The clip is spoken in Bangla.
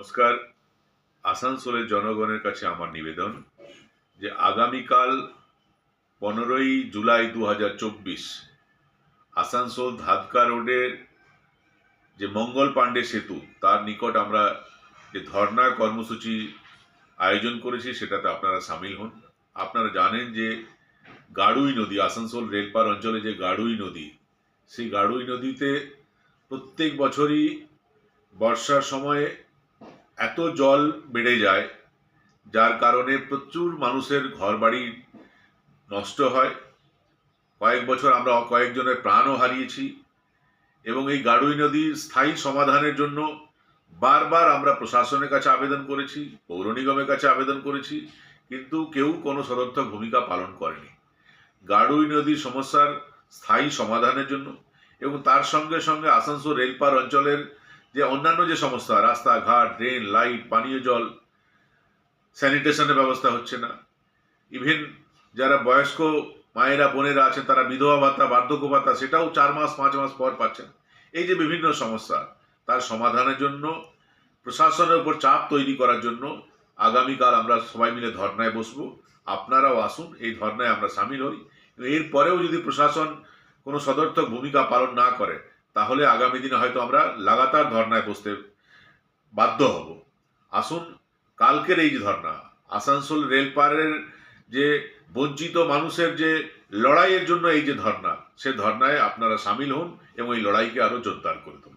নমস্কার। আসানসোলের জনগণের কাছে আমার নিবেদন যে আগামীকাল 15ই জুলাই 2024 আসানসোল ধাদকা রোডের যে মঙ্গল পাণ্ডে সেতু তার নিকট আমরা যে ধর্ণা কর্মসূচি আয়োজন করেছি সেটাতে আপনারা সামিল হন। আপনারা জানেন যে গাড়ুই নদী, আসানসোল রেলপার অঞ্চলে যে গাড়ুই নদী, সেই গাড়ুই নদীতে প্রত্যেক বছরই বর্ষার সময়ে এত জল বেড়ে যায় যার কারণে প্রচুর মানুষের ঘরবাড়ি নষ্ট হয়। কয়েক বছর আমরা কয়েকজনের প্রাণও হারিয়েছি এবং এই গাড়ুই নদীর স্থায়ী সমাধানের জন্য বারবার আমরা প্রশাসনের কাছে আবেদন করেছি, পৌর নিগমের কাছে আবেদন করেছি, কিন্তু কেউ কোনো সদর্থক ভূমিকা পালন করেনি। গাড়ুই নদীর সমস্যার স্থায়ী সমাধানের জন্য এবং তার সঙ্গে সঙ্গে আসানসোল রেলপার অঞ্চলের যে অন্যান্য যে সমস্যা, রাস্তাঘাট, ড্রেন, লাইট, পানীয় জল, স্যানিটেশনের ব্যবস্থা হচ্ছে না, ইভেন যারা বয়স্ক মায়েরা বোনেরা আছেন তারা বিধবা ভাতা, বার্ধক্য ভাতা সেটাও 4 মাস 5 মাস পর পাচ্ছেন। এই যে বিভিন্ন সমস্যা, তার সমাধানের জন্য প্রশাসনের উপর চাপ তৈরি করার জন্য আগামীকাল আমরা সবাই মিলে ধর্নায় বসবো। আপনারাও আসুন, এই ধর্নায় আমরা সামিল হই। এরপরেও যদি প্রশাসন কোনো সদর্থক ভূমিকা পালন না করে তাহলে আগামী দিনে হয়তো আমরা লাগাতার ধর্নায় বসতে বাধ্য হব। আসুন, কালকের এই যে ধর্না, আসানসোল রেলপারের যে বঞ্চিত মানুষের যে লড়াইয়ের জন্য এই যে ধর্না, সে ধর্নায় আপনারা সামিল হন এবং এই লড়াইকে আরো জোরদার করে তুলুন।